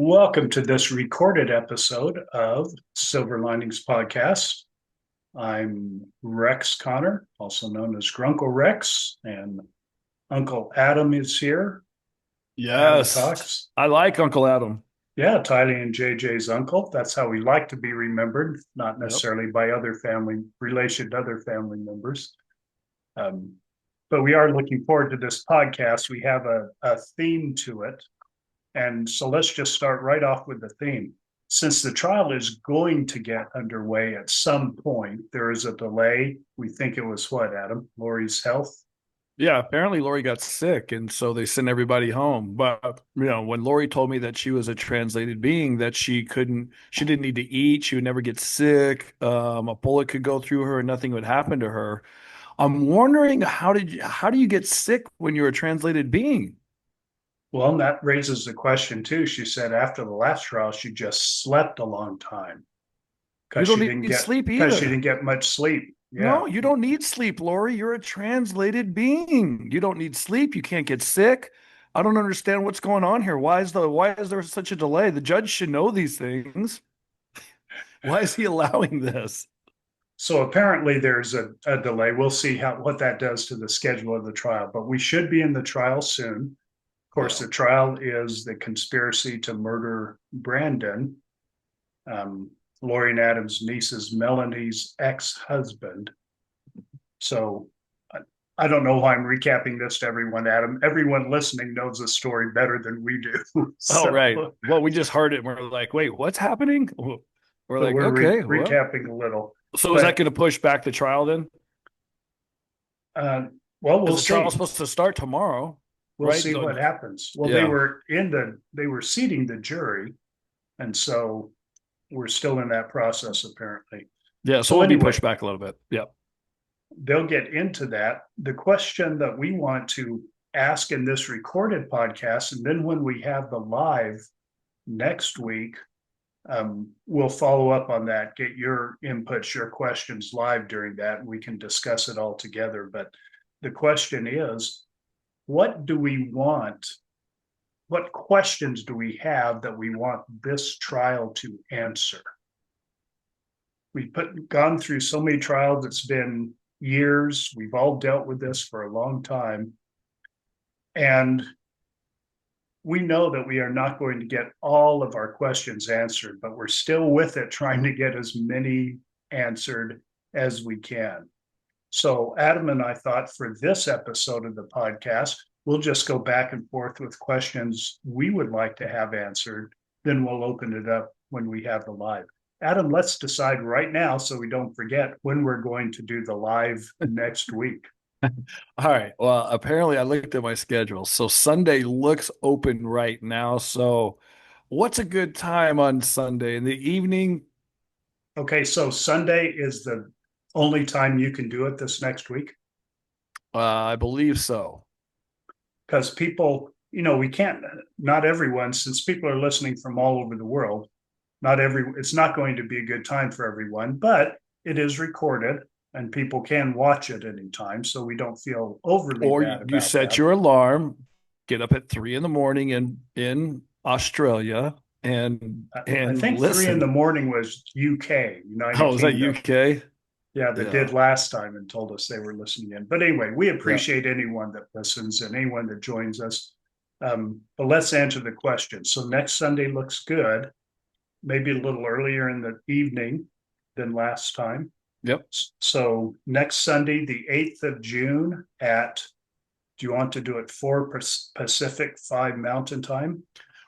Welcome to this recorded episode of Silver Linings Podcast. I'm Rex Connor, also known as Grunkle Rex, and Uncle Adam is here. Adam Yes, talks. I like Uncle Adam. Yeah, Tylee and JJ's uncle. That's how we like to be remembered, not Yep. necessarily by other family relation to other family members. Um, but we are looking forward to this podcast. We have a theme to it. And so let's just start right off with the theme. Since the trial is going to get underway at some point, there is a delay. We think it was what, Adam? Lori's health? Yeah, apparently Lori got sick, and so they sent everybody home. But when Lori told me that she was a translated being, that she didn't need to eat, she would never get sick, a bullet could go through her and nothing would happen to her. I'm wondering how do you get sick when you're a translated being? Well, and that raises the question too. She said after the last trial, she just slept a long time You because don't she didn't need get sleep because she either. didn't get much sleep. Yeah. No, you don't need sleep, Lori. You're a translated being. You don't need sleep. You can't get sick. I don't understand what's going on here. Why is there such a delay? The judge should know these things. Why is he allowing this? So apparently there's a delay. We'll see what that does to the schedule of the trial, but we should be in the trial soon. Of course, Yeah. the trial is the conspiracy to murder Brandon, Lori and Adam's niece's Melanie's ex-husband. So I don't know why I'm recapping this to everyone, Adam. Everyone listening knows the story better than we do. Oh, right. So, Well, we just heard it and we're like, wait, what's happening? We're but like, we're okay, what? recapping a little. So is that But going to push back the trial then? uh, well, we'll Because the trial's see. supposed to start tomorrow, We'll right? see what happens. Well, Yeah. they were seating the jury, and so we're still in that process apparently. Yeah. So So we'll be anyway, pushed back a little bit. Yeah. they'll get into that. The question that we want to ask in this recorded podcast, and then when we have the live next week, we'll follow up on that, get your inputs, your questions live during that, and we can discuss it all together. But the question is, what do we want? What questions do we have that we want this trial to answer? We've gone through so many trials, it's been years. We've all dealt with this for a long time. And we know that we are not going to get all of our questions answered, but we're still with it, trying to get as many answered as we can. So, Adam and I thought for this episode of the podcast, we'll just go back and forth with questions we would like to have answered. Then we'll open it up when we have the live. Adam, let's decide right now so we don't forget when we're going to do the live next week. All right. Well, apparently I looked at my schedule. So Sunday looks open right now. So what's a good time on Sunday in the evening? Okay, so Sunday is the only time you can do it this next week I believe so. because people, we can't, not everyone, since people are listening from all over the world, it's not going to be a good time for everyone, but it is recorded and people can watch it anytime. So we don't feel overly Or bad you about set that. your alarm, get up at 3 in the morning in Australia I and think three in the listen. morning was UK, United Oh, is that Kingdom. UK? Yeah, they Yeah. did last time and told us they were listening in. But anyway, we Yeah. appreciate anyone that listens and anyone that joins us. But let's answer the question. So next Sunday looks good, maybe a little earlier in the evening than last time. Yep. So next Sunday, the 8th of June at, do you want to do it 4 Pacific, 5 Mountain Time?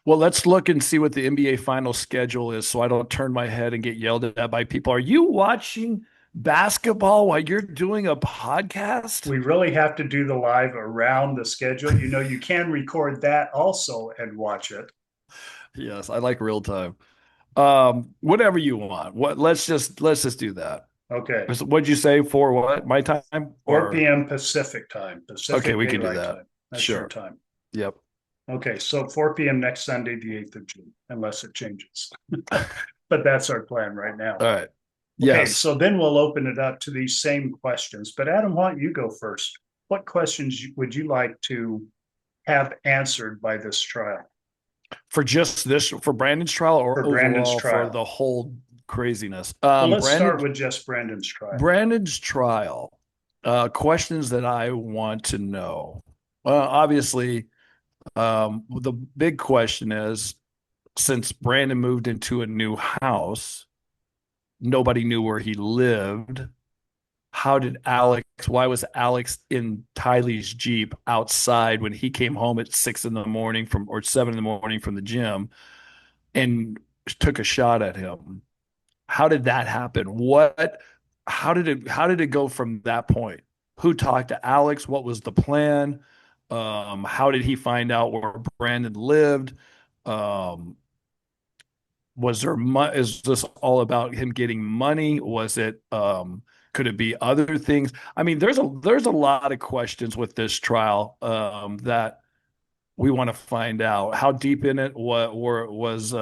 Well, let's look and see what the NBA final schedule is so I don't turn my head and get yelled at by people. Are you watching basketball while you're doing a podcast? We really have to do the live around the schedule. You can record that also and watch it. Yes, I like real time. Whatever you want. What let's just do that. Okay. What'd you say for what? My time 4 or p.m. Pacific time, okay, Pacific we can do Daylight that. Time. That's your Sure. time. Yep. Okay, so 4 p.m. next Sunday, the 8th of June, unless it changes. But that's our plan right now. All right. Okay, Yes. so then we'll open it up to these same questions. But Adam, why don't you go first? What questions would you like to have answered by this trial? For just this, for Brandon's trial or for Brandon's overall for trial? the whole craziness? Well, let's start with just Brandon's trial. Brandon's trial, questions that I want to know. Well, obviously, the big question is, since Brandon moved into a new house, nobody knew where he lived. Why was Alex in Tylee's Jeep outside when he came home at 6 in the morning or 7 in the morning from the gym and took a shot at him? How did that happen? How did it go from that point? Who talked to Alex? What was the plan? How did he find out where Brandon lived? Um, is this all about him getting money? Could it be other things? I mean, there's a lot of questions with this trial that we want to find out. How deep in it was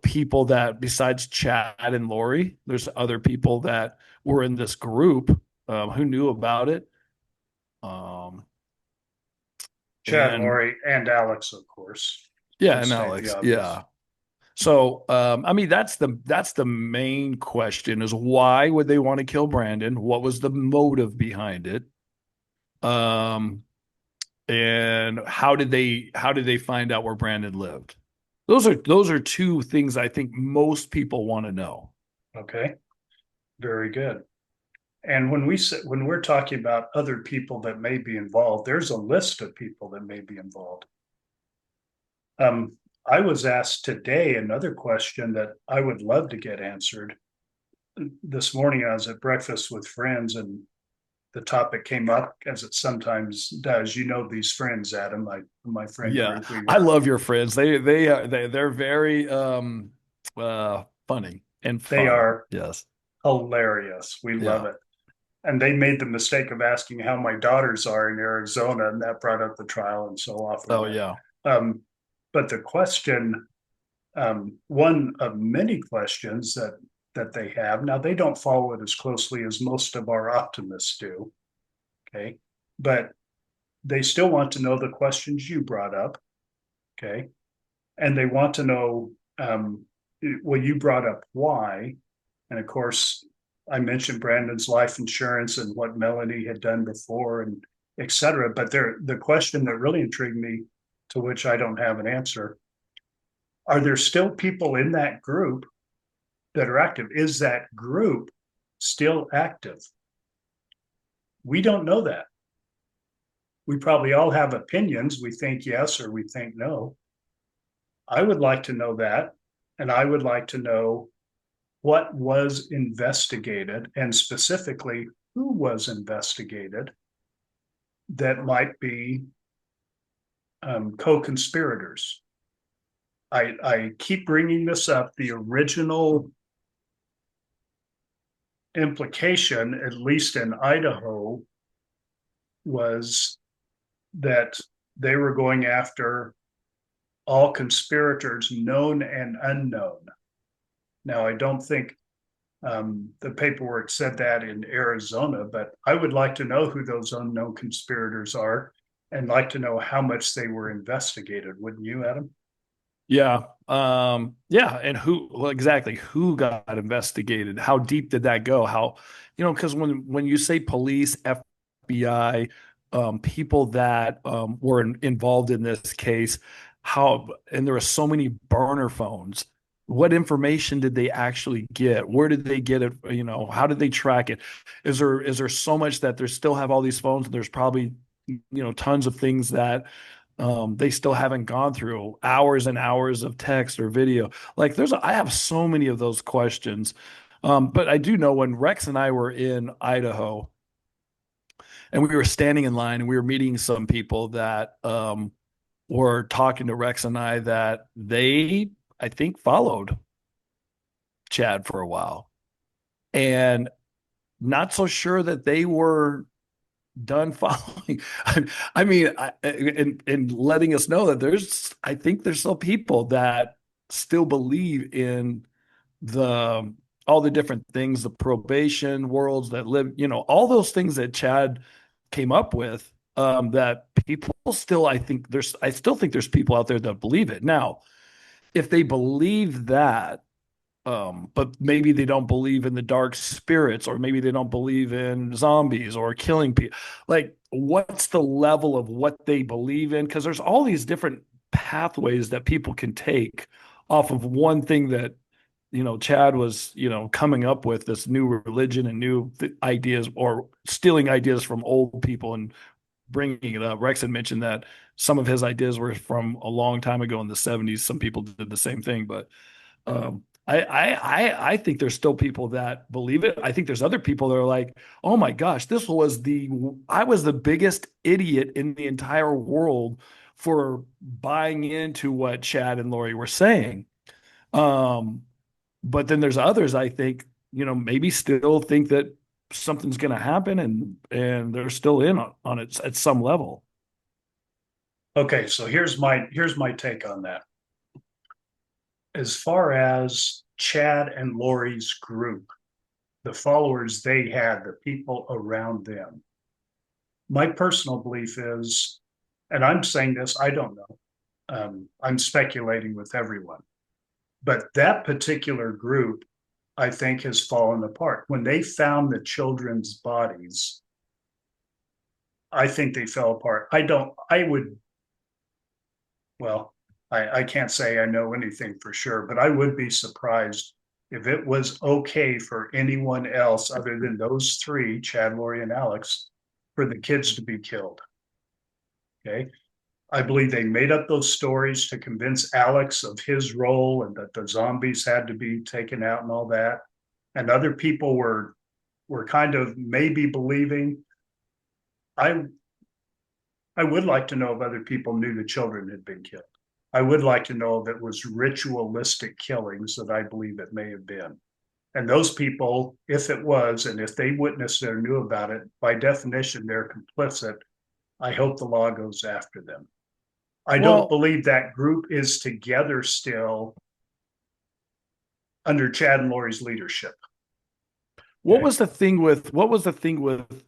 people that besides Chad and Lori, there's other people that were in this group who knew about it. Um, Chad, and Lori, and Alex, of course, yeah, to and state the Alex, obvious. yeah. So, I mean, that's the main question is why would they want to kill Brandon? What was the motive behind it? Um, and how did they find out where Brandon lived? Those are two things I think most people want to know. Okay, very good. And when we're talking about other people that may be involved, there's a list of people that may be involved. I was asked today another question that I would love to get answered. This morning, I was at breakfast with friends, and the topic came up as it sometimes does. You know these friends, Adam, my friend Yeah, group. We I love your friends. They're very funny and They fun. are Yes. hilarious. We love Yeah. it. And they made the mistake of asking how my daughters are in Arizona, and that brought up the trial and so off we Oh went. yeah. But the question, one of many questions that they have now, they don't follow it as closely as most of our optimists do. Okay, but they still want to know the questions you brought up. Okay, and they want to know, well, you brought up why, and of course, I mentioned Brandon's life insurance and what Melanie had done before, and et cetera. But the question that really intrigued me, to which I don't have an answer, are there still people in that group that are active? Is that group still active? We don't know that. We probably all have opinions. We think yes or we think no. I would like to know that. And I would like to know what was investigated and specifically who was investigated that might be co-conspirators. I keep bringing this up. The original implication, at least in Idaho, was that they were going after all conspirators, known and unknown. Now, I don't think the paperwork said that in Arizona, but I would like to know who those unknown conspirators are and like to know how much they were investigated. Wouldn't you, Adam? Yeah. Yeah. And exactly who got investigated? How deep did that go? Because when you say police, FBI, people that were involved in this case, and there were so many burner phones. What information did they actually get? Where did they get it? How did they track it? Is there so much that they still have all these phones and there's probably, tons of things that they still haven't gone through hours and hours of text or video. Like I have so many of those questions. But I do know when Rex and I were in Idaho and we were standing in line and we were meeting some people that were talking to Rex and I that I think, followed Chad for a while and not so sure that they were done following. I mean, and letting us know that I think there's still people that still believe in the all the different things, the probation worlds that live, all those things that Chad came up with. that people still, I still think there's people out there that believe it. Now, if they believe that, but maybe they don't believe in the dark spirits, or maybe they don't believe in zombies or killing people. Like, what's the level of what they believe in? Because there's all these different pathways that people can take off of one thing that, Chad was, coming up with this new religion and new ideas, or stealing ideas from old people and bringing it up. Rex had mentioned that some of his ideas were from a long time ago in the 70s. Some people did the same thing, but I think there's still people that believe it. I think there's other people that are like, oh my gosh, I was the biggest idiot in the entire world for buying into what Chad and Lori were saying. Um, but then there's others, I think, maybe still think that something's going to happen, and they're still in on it at some level. Okay, so here's my take on that. As far as Chad and Lori's group, the followers they had, the people around them, my personal belief is, and I'm saying this, I don't know. I'm speculating with everyone, but that particular group, I think, has fallen apart. When they found the children's bodies, I think they fell apart. I would, well, I can't say I know anything for sure, but I would be surprised if it was okay for anyone else other than those three, Chad, Lori, and Alex, for the kids to be killed. Okay. I believe they made up those stories to convince Alex of his role and that the zombies had to be taken out and all that. And other people were kind of maybe believing. I I would like to know if other people knew the children had been killed. I would like to know if it was ritualistic killings that I believe it may have been. And those people, if it was, and if they witnessed it or knew about it, by definition, they're complicit. I hope the law goes after them. I don't Well, believe that group is together still under Chad and Lori's leadership. Okay. what was the thing with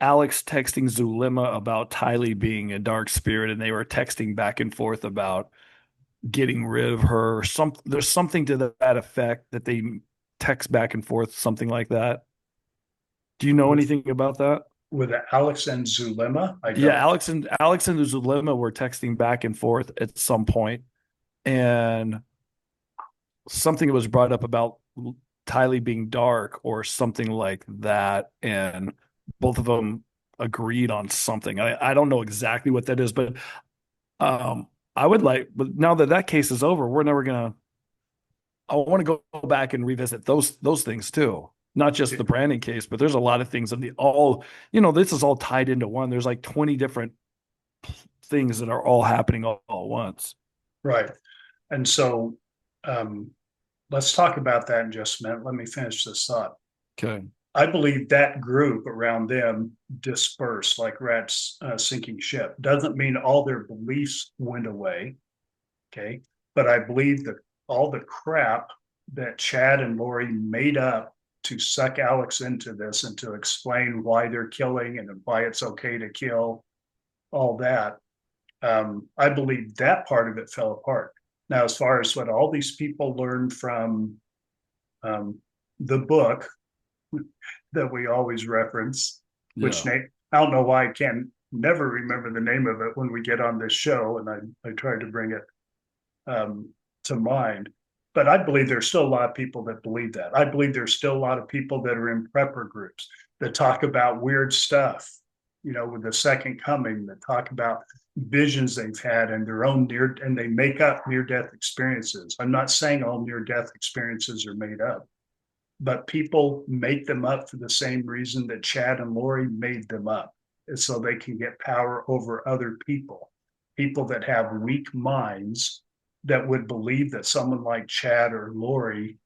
Alex texting Zulema about Tylee being a dark spirit, and they were texting back and forth about getting rid of her? There's something to that effect that they text back and forth, something like that. Do you know With anything about that? with Alex and Zulema, I Yeah, don't. Alex and Zulema were texting back and forth at some point, and something was brought up about Tylee being dark or something like that, and both of them agreed on something. I don't know exactly what that is, but um, but now that that case is over, we're never gonna. I want to go back and revisit those things too. Not just the Brandon case, but there's a lot of things in the all. This is all tied into one. There's like 20 different things that are all happening all at once. Right. And so um, let's talk about that in just a minute. Let me finish this thought. Okay. I believe that group around them dispersed like rats sinking ship. Doesn't mean all their beliefs went away. Okay. But I believe that all the crap that Chad and Lori made up to suck Alex into this and to explain why they're killing and why it's okay to kill, all that, I believe that part of it fell apart. Now, as far as what all these people learned from um, the book that we always reference, which Yeah. name I don't know why I can never remember the name of it when we get on this show, and I tried to bring it to mind. But I believe there's still a lot of people that believe that. I believe there's still a lot of people that are in prepper groups that talk about weird stuff, with the second coming, that talk about visions they've had and their own and they make up near death experiences. I'm not saying all near death experiences are made up, but people make them up for the same reason that Chad and Lori made them up, is so they can get power over other people that have weak minds that would believe that someone like Chad or Lori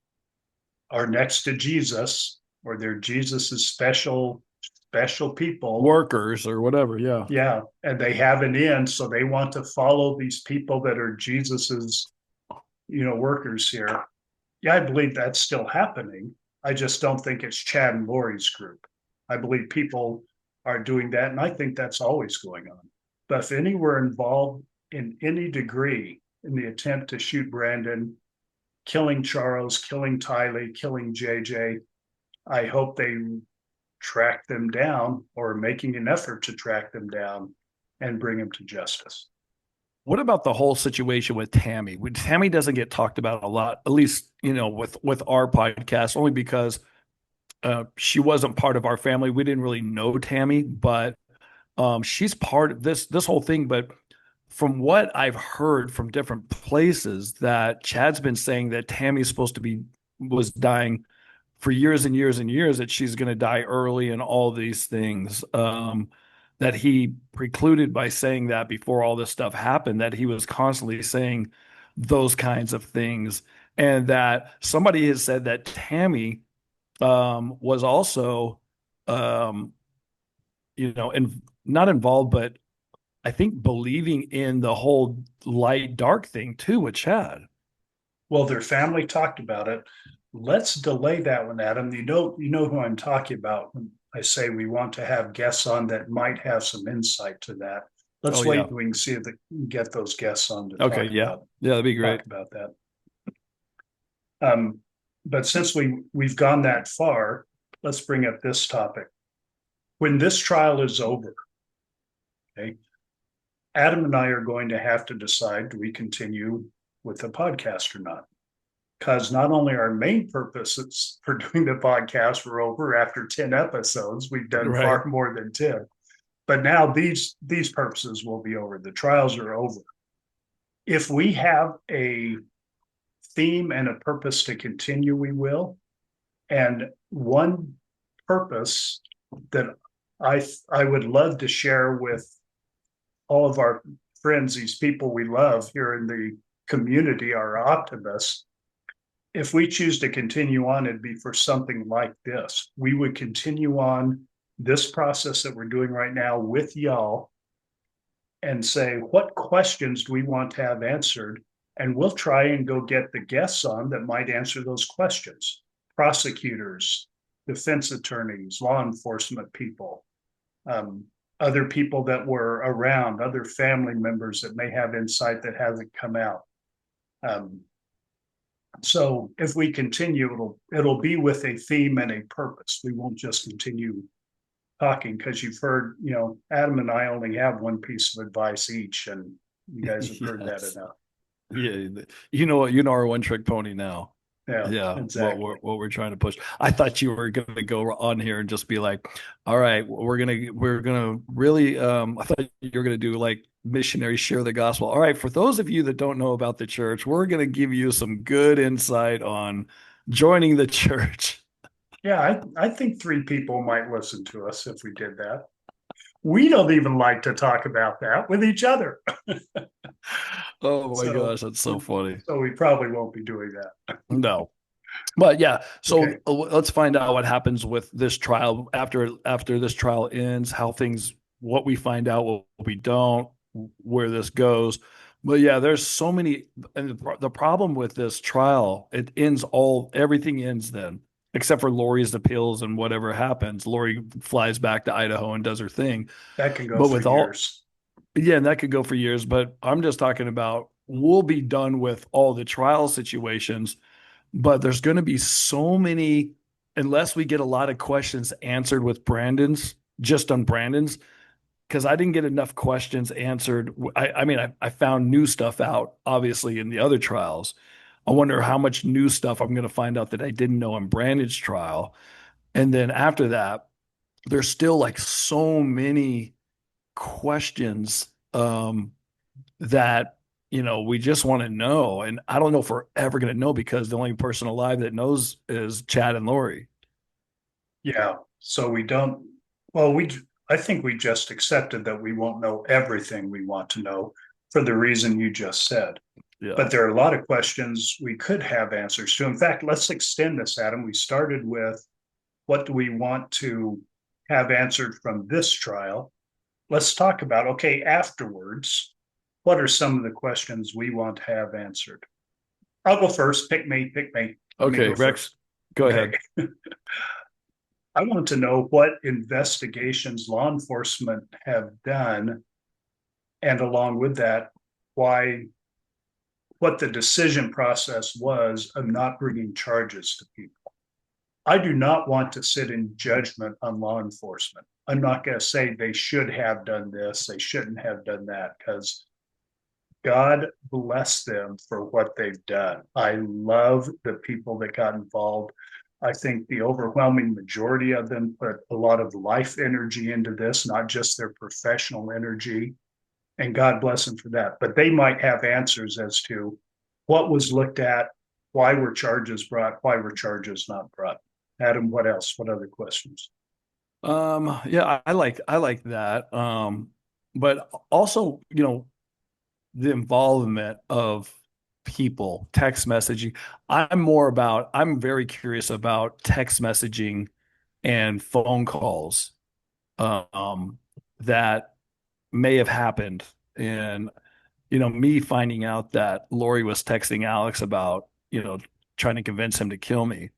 are next to Jesus, or they're Jesus's special people. Workers or whatever. Yeah. Yeah, and they have an end, so they want to follow these people that are Jesus's, workers here. Yeah, I believe that's still happening. I just don't think it's Chad and Lori's group. I believe people are doing that, and I think that's always going on. But if any were involved in any degree in the attempt to shoot Brandon, killing Charles, killing Tylee, killing JJ, I hope they track them down or making an effort to track them down and bring them to justice. What about the whole situation with Tammy? Tammy doesn't get talked about a lot, at least, with our podcast, only because she wasn't part of our family. We didn't really know Tammy, but she's part of this whole thing. But from what I've heard from different places, that Chad's been saying that Tammy's supposed to be was dying for years and years and years, that she's going to die early and all these things. That he precluded by saying that before all this stuff happened, that he was constantly saying those kinds of things. And that somebody has said that Tammy was also, um, and not involved, but I think believing in the whole light dark thing too with Chad. Well, their family talked about it. Let's delay that one, Adam. You know who I'm talking about when I say we want to have guests on that might have some insight to that. Oh Let's yeah. wait. We can see if they can get those guests on to Okay. Yeah. Yeah. That'd be great. talk about that. But since we've gone that far, let's bring up this topic. When this trial is over, okay, Adam and I are going to have to decide, do we continue with the podcast or not? Because not only our main purposes for doing the podcast were over after 10 episodes, we've done Right. far more than 10. But now these purposes will be over. The trials are over. If we have a theme and a purpose to continue, we will. And one purpose that I would love to share with all of our friends, these people we love here in the community, our optimists, if we choose to continue on, it'd be for something like this. We would continue on this process that we're doing right now with y'all and say, what questions do we want to have answered? And we'll try and go get the guests on that might answer those questions. Prosecutors, defense attorneys, law enforcement people, other people that were around, other family members that may have insight that hasn't come out. So if we continue, it'll be with a theme and a purpose. We won't just continue talking, because you've heard, Adam and I only have one piece of advice each, and you guys have heard that Yes. enough. Yeah. You know our one trick pony now. Yeah, Yeah, what exactly. we're trying to push. I thought you were going to go on here and just be like, "All right, we're gonna really." I thought you were going to do like missionaries share the gospel. All right, for those of you that don't know about the church, we're going to give you some good insight on joining the church. Yeah, I think 3 people might listen to us if we did that. We don't even like to talk about that with each other. Oh my So, gosh, that's so funny. so we probably won't be doing that. No, but yeah, Okay. so let's find out what happens with this trial after this trial ends, how things, what we find out, what we don't, where this goes. But yeah, there's so many, and the problem with this trial, everything ends then, except for Lori's appeals and whatever happens. Lori flies back to Idaho and does her thing. That can go But for with all, years. yeah, and that could go for years. But I'm just talking about we'll be done with all the trial situations, but there's going to be so many, unless we get a lot of questions answered with just on Brandon's, because I didn't get enough questions answered. I mean, I found new stuff out, obviously, in the other trials. I wonder how much new stuff I'm going to find out that I didn't know in Brandon's trial. And then after that, there's still like so many questions that we just want to know, and I don't know if we're ever going to know, because the only person alive that knows is Chad and Lori. Yeah. So we don't, well, I think we just accepted that we won't know everything we want to know for the reason you just said. Yeah. But there are a lot of questions we could have answers to. In fact, let's extend this, Adam. We started with, what do we want to have answered from this trial? Let's talk about, okay, afterwards, what are some of the questions we want to have answered? I'll go first. Pick me. Let me Okay, go Rex, first. go Okay. ahead. I want to know what investigations law enforcement have done, and along with that, why, what the decision process was of not bringing charges to people. I do not want to sit in judgment on law enforcement. I'm not going to say they should have done this, they shouldn't have done that, because God bless them for what they've done. I love the people that got involved. I think the overwhelming majority of them put a lot of life energy into this, not just their professional energy. And God bless them for that. But they might have answers as to what was looked at, why were charges brought, why were charges not brought. Adam, what else? What other questions? Yeah, I like that. But also, the involvement of people, text messaging. I'm very curious about text messaging and phone calls that may have happened. And, me finding out that Lori was texting Alex about, trying to convince him to kill me.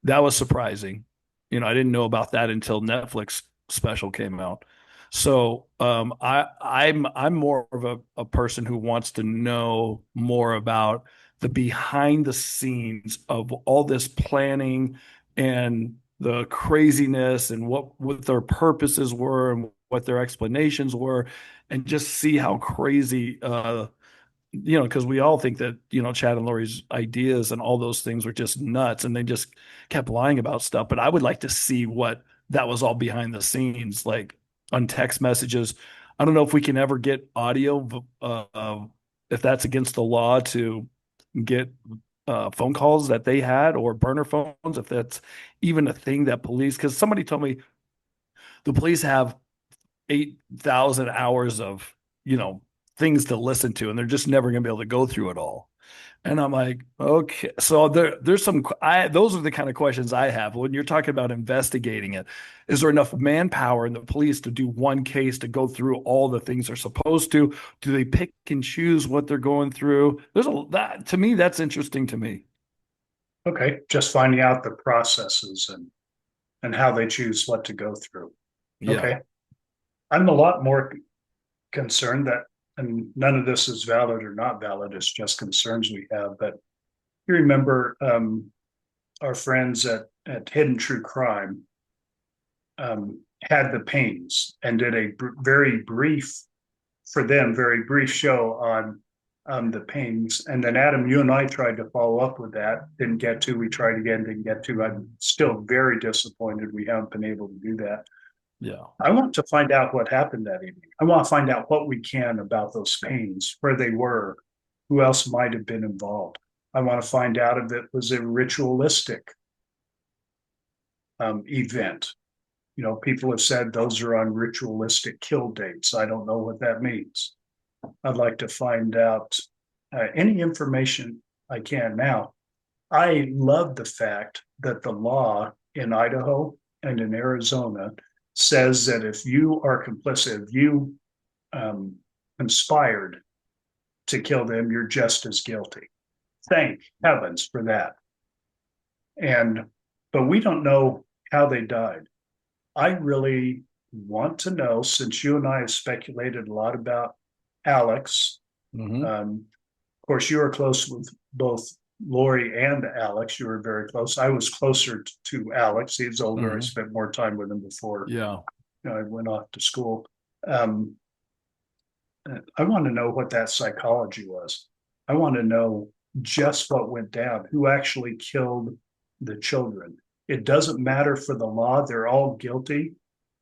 That was surprising. I didn't know about that until Netflix special came out. So I'm more of a person who wants to know more about the behind the scenes of all this planning and the craziness and what their purposes were and what their explanations were, and just see how crazy because we all think that, Chad and Lori's ideas and all those things were just nuts and they just kept lying about stuff. But I would like to see what that was all behind the scenes, like on text messages. I don't know if we can ever get audio, if that's against the law to get phone calls that they had or burner phones, if that's even a thing that police, because somebody told me the police have 8,000 hours of, things to listen to, and they're just never going to be able to go through it all. And I'm like, okay. So there's those are the kind of questions I have when you're talking about investigating it. Is there enough manpower in the police to do one case to go through all the things they're supposed to? Do they pick and choose what they're going through? That to me, that's interesting to me. Okay, just finding out the processes and how they choose what to go through. Yeah. Okay. I'm a lot more concerned that, and none of this is valid or not valid, it's just concerns we have. But you remember our friends at Hidden True Crime had the pains and did a very brief, for them, very brief show on the pains. And then Adam, you and I tried to follow up with that, didn't get to. We tried again, didn't get to. I'm still very disappointed we haven't been able to do that. Yeah. I want to find out what happened that evening. I want to find out what we can about those pains, where they were, who else might have been involved. I want to find out if it was a ritualistic event. People have said those are on ritualistic kill dates. I don't know what that means. I'd like to find out any information I can. Now, I love the fact that the law in Idaho and in Arizona says that if you are complicit, if you um, conspired to kill them, you're just as guilty. Thank heavens for that. And but we don't know how they died. I really want to know, since you and I have speculated a lot about Alex. Hmm. Of course, you were close with both Lori and Alex. You were very close. I was closer to Alex. He was older. I Hmm. spent more time with him before Yeah. I went off to school. Um, I want to know what that psychology was. I want to know just what went down, who actually killed the children. It doesn't matter for the law, they're all guilty.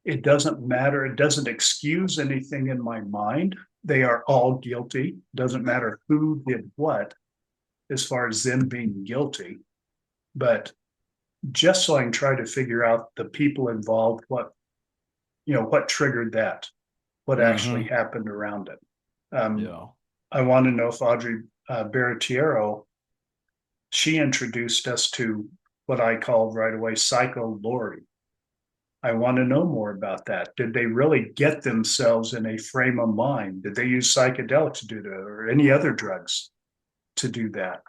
It doesn't matter, it doesn't excuse anything in my mind. They are all guilty. It doesn't matter who did what as far as them being guilty. But just so I can try to figure out the people involved, what triggered that, what actually Hmm. happened around it. Um, Yeah. I want to know if Audrey Baratiero, she introduced us to what I called right away Psycho Lori. I want to know more about that. Did they really get themselves in a frame of mind? Did they use psychedelics to do that or any other drugs to do that?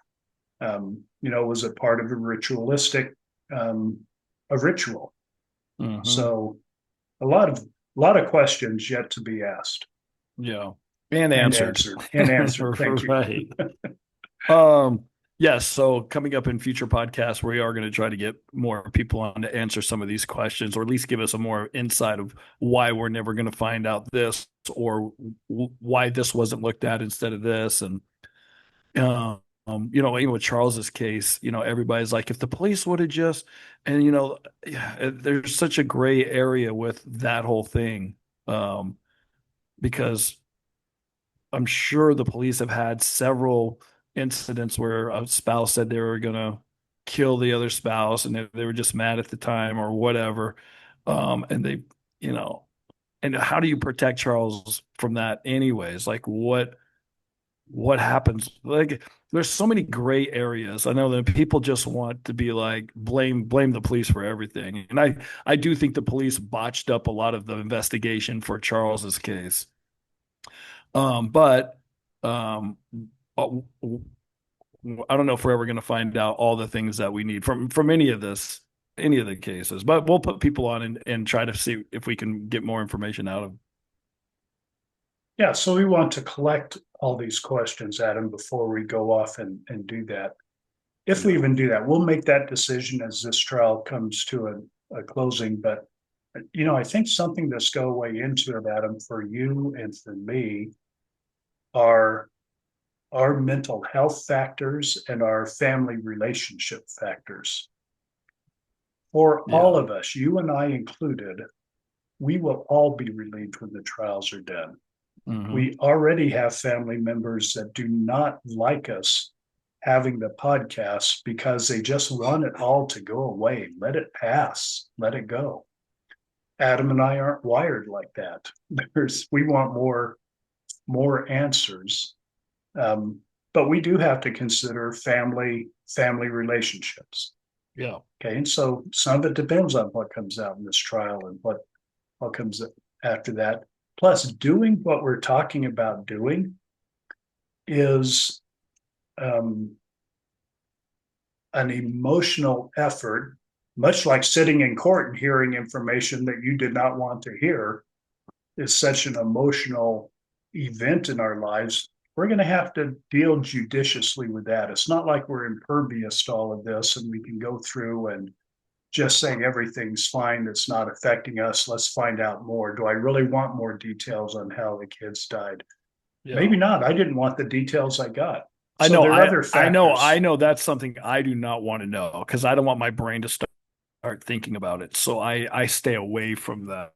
Was it part of a ritualistic, a ritual? Hmm. So a lot of questions yet to be asked Yeah. And and answered. answered and answered. Thank you. Right. Um, yes. So coming up in future podcasts, we are going to try to get more people on to answer some of these questions, or at least give us a more insight of why we're never going to find out this, or why this wasn't looked at instead of this. And, even with Charles's case, everybody's like, if the police would have just, and, yeah, there's such a gray area with that whole thing. Because I'm sure the police have had several incidents where a spouse said they were going to kill the other spouse and they were just mad at the time or whatever. And you know, and how do you protect Charles from that anyways? Like what happens? Like there's so many gray areas. I know that people just want to be like blame the police for everything. And I do think the police botched up a lot of the investigation for Charles's case. But um, uh, I don't know if we're ever going to find out all the things that we need from any of the cases. But we'll put people on and try to see if we can get more information out of. Yeah, so we want to collect all these questions, Adam, before we go off and do that. If we Yeah. even do that, we'll make that decision as this trial comes to a closing. But I think something that's go way into it, Adam, for you and for me are our mental health factors and our family relationship factors. For all Yeah. of us, you and I included, we will all be relieved when the trials are done. Hmm. We already have family members that do not like us having the podcast because they just want it all to go away. Let it pass, let it go. Adam and I aren't wired like that. We want more answers. Um, but we do have to consider family relationships. Yeah. Okay, and so some of it depends on what comes out in this trial and what comes after that. Plus, doing what we're talking about doing is um, an emotional effort, much like sitting in court and hearing information that you did not want to hear, is such an emotional event in our lives. We're going to have to deal judiciously with that. It's not like we're impervious to all of this and we can go through and just say everything's fine, it's not affecting us. Let's find out more. Do I really want more details on how the kids died? Yeah. Maybe not. I didn't want the details I got. I So know. there are I other I know. I factors. know that's something I do not want to know because I don't want my brain to start thinking about it. So I stay away from that.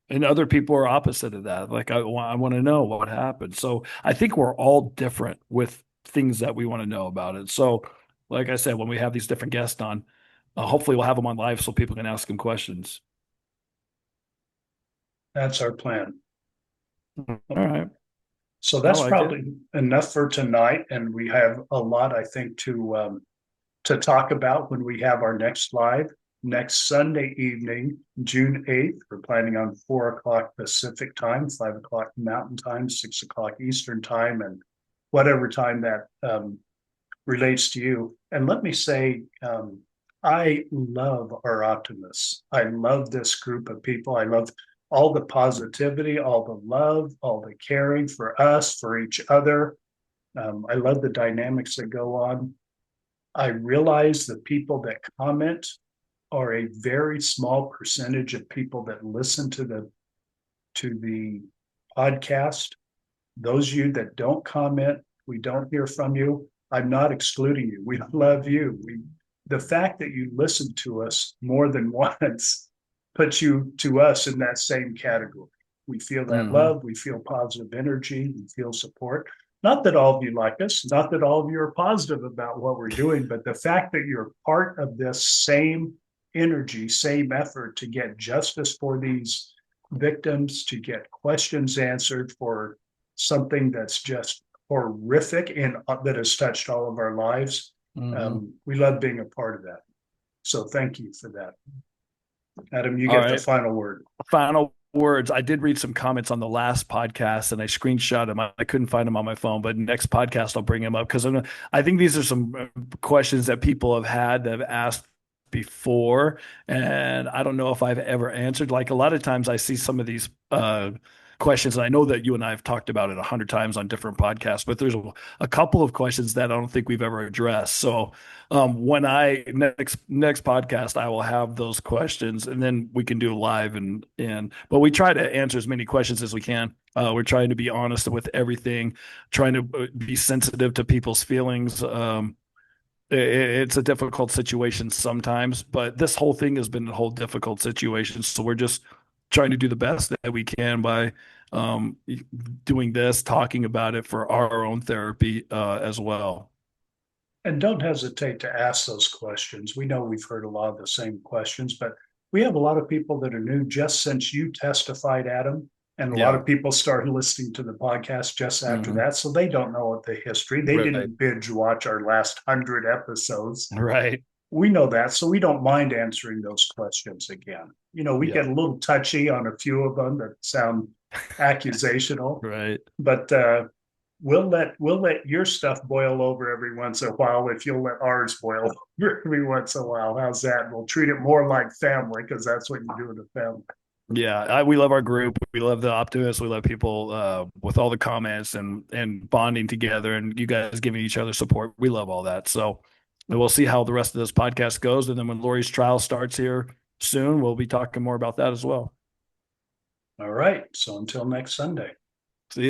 And other people are opposite of that. Like I want to know what happened. So I think we're all different with things that we want to know about it. So, like I said, when we have these different guests on, hopefully we'll have them on live so people can ask them questions. That's our plan. All right, So I that's like it. probably enough for tonight. And we have a lot, I think, to talk about when we have our next live next Sunday evening, June 8th. We're planning on 4 o'clock Pacific time, 5 o'clock Mountain time, 6 o'clock Eastern time, and whatever time that relates to you. And let me say, I love our optimists. I love this group of people. I love all the positivity, all the love, all the caring for us, for each other. I love the dynamics that go on. I realize the people that comment are a very small percentage of people that listen to the podcast. Those of you that don't comment, we don't hear from you. I'm not excluding you. We love you. The fact that you listen to us more than once puts you to us in that same category. We feel that Hmm. love. We feel positive energy. We feel support. Not that all of you like us, not that all of you are positive about what we're doing, but the fact that you're part of this same energy, same effort to get justice for these victims, to get questions answered for something that's just horrific and that has touched all of our lives. Hmm. We love being a part of that. So thank you for that. Adam, you All get the right. final word. Final words. I did read some comments on the last podcast and I screenshot them. I couldn't find them on my phone, but next podcast I'll bring them up because I think these are some questions that people have had that have asked before, and I don't know if I've ever answered. Like a lot of times I see some of these questions, and I know that you and I have talked about it 100 times on different podcasts, but there's a couple of questions that I don't think we've ever addressed. So when I next podcast, I will have those questions, and then we can do live and but we try to answer as many questions as we can. We're trying to be honest with everything, trying to be sensitive to people's feelings. It's a difficult situation sometimes, but this whole thing has been a whole difficult situation. So we're just trying to do the best that we can by um, doing this, talking about it for our own therapy as well. And don't hesitate to ask those questions. We know we've heard a lot of the same questions, but we have a lot of people that are new just since you testified, Adam. And a lot Yeah. of people started listening to the podcast just after Hmm. that. So they don't know the history. They Right. didn't binge watch our last 100 episodes. Right. We know that. So we don't mind answering those questions again. We Yeah. get a little touchy on a few of them that sound accusational, Right. but we'll let your stuff boil over every once in a while if you'll let ours boil over every once in a while. How's that? We'll treat it more like family because that's what you do in a family. Yeah, we love our group. We love the optimists. We love people with all the comments and bonding together, and you guys giving each other support. We love all that. So we'll see how the rest of this podcast goes, and then when Lori's trial starts here soon, we'll be talking more about that as well. All right. So until next Sunday.